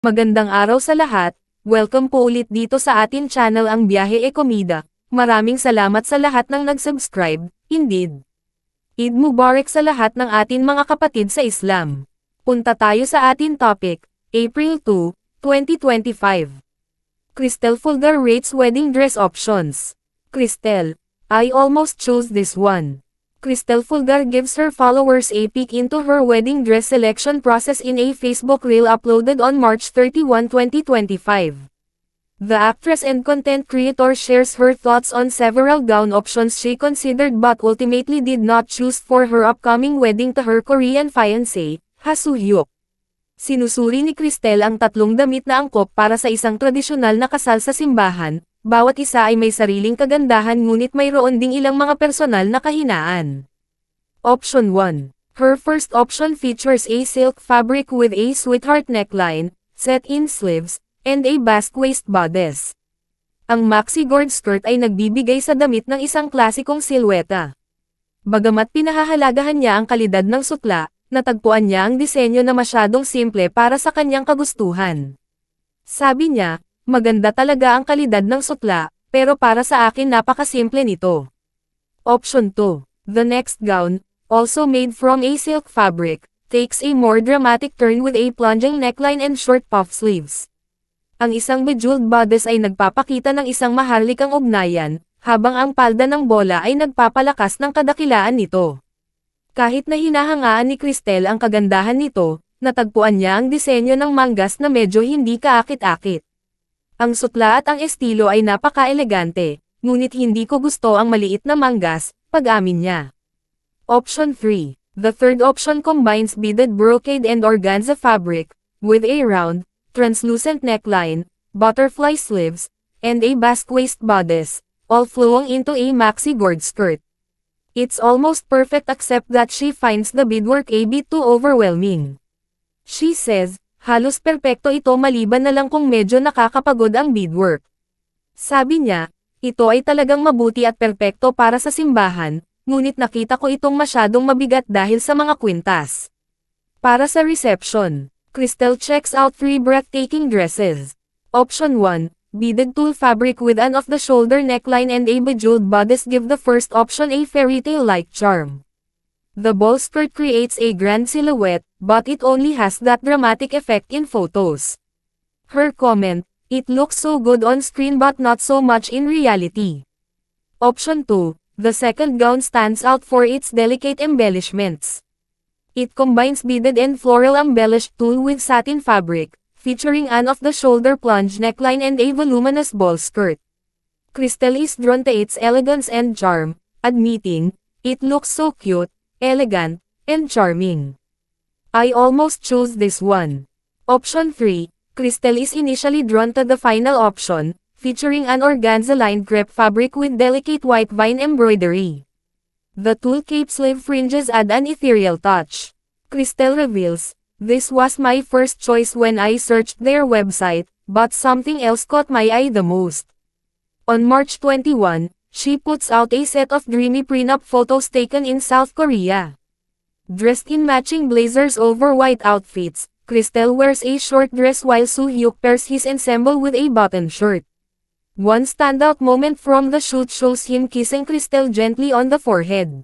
Magandang araw sa lahat, welcome po ulit dito sa atin channel ang Biyahe e Komida. Maraming salamat sa lahat ng nag-subscribe, indeed. Eid Mubarak sa lahat ng atin mga kapatid sa Islam. Punta tayo sa atin topic, April 2, 2025. Cristel Fulgar rates wedding dress options. Cristel, I almost chose this one. Cristel Fulgar gives her followers a peek into her wedding dress selection process in a Facebook reel uploaded on March 31, 2025. The actress and content creator shares her thoughts on several gown options she considered but ultimately did not choose for her upcoming wedding to her Korean fiancé, Ha Soo-hyuk. Sinusuri ni Cristel ang tatlong damit na angkop para sa isang tradisyonal na kasal sa simbahan. Bawat isa ay may sariling kagandahan ngunit mayroon ding ilang mga personal na kahinaan. Option 1. Her first option features a silk fabric with a sweetheart neckline, set-in sleeves, and a basque waist bodice. Ang maxi gored skirt ay nagbibigay sa damit ng isang klasikong silweta. Bagamat pinahahalagahan niya ang kalidad ng sukla, natagpuan niya ang disenyo na masyadong simple para sa kanyang kagustuhan. Sabi niya, maganda talaga ang kalidad ng sukla, pero para sa akin napakasimple nito. Option 2. The next gown, also made from a silk fabric, takes a more dramatic turn with a plunging neckline and short puff sleeves. Ang isang bejeweled bodice ay nagpapakita ng isang maharlikang ugnayan, habang ang palda ng bola ay nagpapalakas ng kadakilaan nito. Kahit na hinahangaan ni Cristel ang kagandahan nito, natagpuan niya ang disenyo ng manggas na medyo hindi kaakit-akit. Ang sukla at ang estilo ay napaka-elegante, ngunit hindi ko gusto ang maliit na manggas, pag-amin niya. Option 3. The third option combines beaded brocade and organza fabric, with a round, translucent neckline, butterfly sleeves, and a basque waist bodice, all flowing into a maxi gored skirt. It's almost perfect except that she finds the beadwork a bit too overwhelming. She says, halos perpekto ito maliban na lang kung medyo nakakapagod ang beadwork. Sabi niya, ito ay talagang mabuti at perpekto para sa simbahan, ngunit nakita ko itong masyadong mabigat dahil sa mga kwintas. Para sa reception, Cristel checks out 3 breathtaking dresses. Option 1, beaded tulle fabric with an off-the-shoulder neckline and a bejeweled bodice give the first option a fairytale-like charm. The ball skirt creates a grand silhouette, but it only has that dramatic effect in photos. Her comment, it looks so good on screen but not so much in reality. Option 2, the second gown stands out for its delicate embellishments. It combines beaded and floral embellished tulle with satin fabric, featuring an off-the-shoulder plunge neckline and a voluminous ball skirt. Cristel is drawn to its elegance and charm, admitting, it looks so cute, elegant, and charming. I almost chose this one. Option 3, Cristel is initially drawn to the final option, featuring an organza-lined crepe fabric with delicate white vine embroidery. The tulle cape sleeve fringes add an ethereal touch. Cristel reveals, this was my first choice when I searched their website, but something else caught my eye the most. On March 21, she puts out a set of dreamy prenup photos taken in South Korea. Dressed in matching blazers over white outfits, Cristel wears a short dress while Soo-hyuk pairs his ensemble with a button shirt. One standout moment from the shoot shows him kissing Cristel gently on the forehead.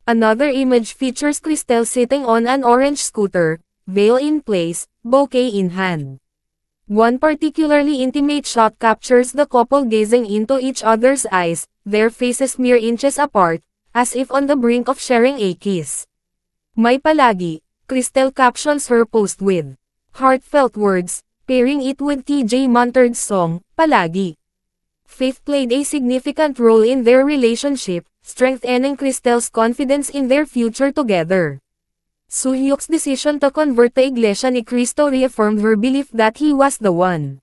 Another image features Cristel sitting on an orange scooter, veil in place, bouquet in hand. One particularly intimate shot captures the couple gazing into each other's eyes, their faces mere inches apart, as if on the brink of sharing a kiss. May palagi, Cristel captions her post with heartfelt words, pairing it with TJ Montard's song, Palagi. Faith played a significant role in their relationship, strengthening Cristel's confidence in their future together. Soo-hyuk's decision to convert to Iglesia ni Cristo reaffirmed her belief that he was the one.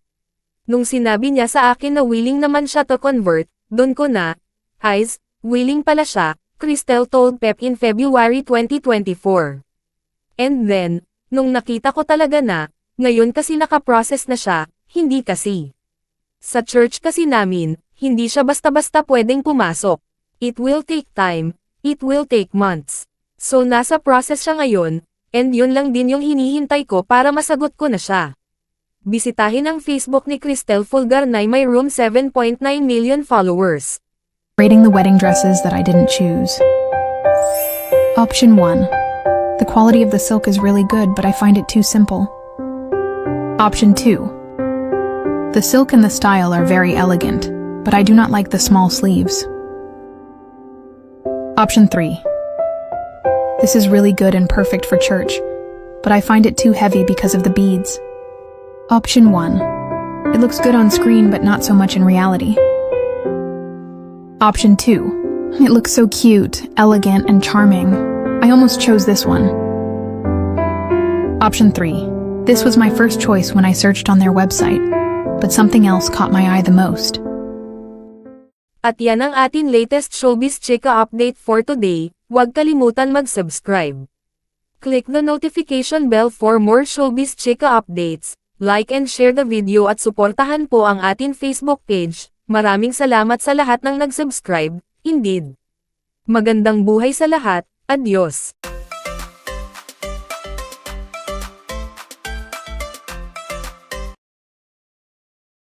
Nung sinabi niya sa akin na willing naman siya to convert, dun ko na, eyes, willing pala siya, Cristel told Pep in February 2024. And then, nung nakita ko talaga na, ngayon kasi nakaprocess na siya, hindi kasi. Sa church kasi namin, hindi siya basta-basta pwedeng pumasok. It will take time, it will take months. So nasa process siya ngayon, and yun lang din yung hinihintay ko para masagot ko na siya. bisitahin ang Facebook ni Cristel Fulgarnay, may room 7.9 million followers. Rating the wedding dresses that I didn't choose. Option 1. The quality of the silk is really good, but I find it too simple. Option 2. The silk and the style are very elegant, but I do not like the small sleeves. Option 3. This is really good and perfect for church, but I find it too heavy because of the beads. Option 1. It looks good on screen, but not so much in reality. Option 2. It looks so cute, elegant, and charming. I almost chose this one. Option 3. This was my first choice when I searched on their website, but something else caught my eye the most. At yan ang atin latest showbiz chika update for today. Huwag kalimutan mag-subscribe. Click the notification bell for more showbiz chika updates. Like and share the video at suportahan po ang atin Facebook page. Maraming salamat sa lahat ng nag-subscribe, indeed. Magandang buhay sa lahat, adios.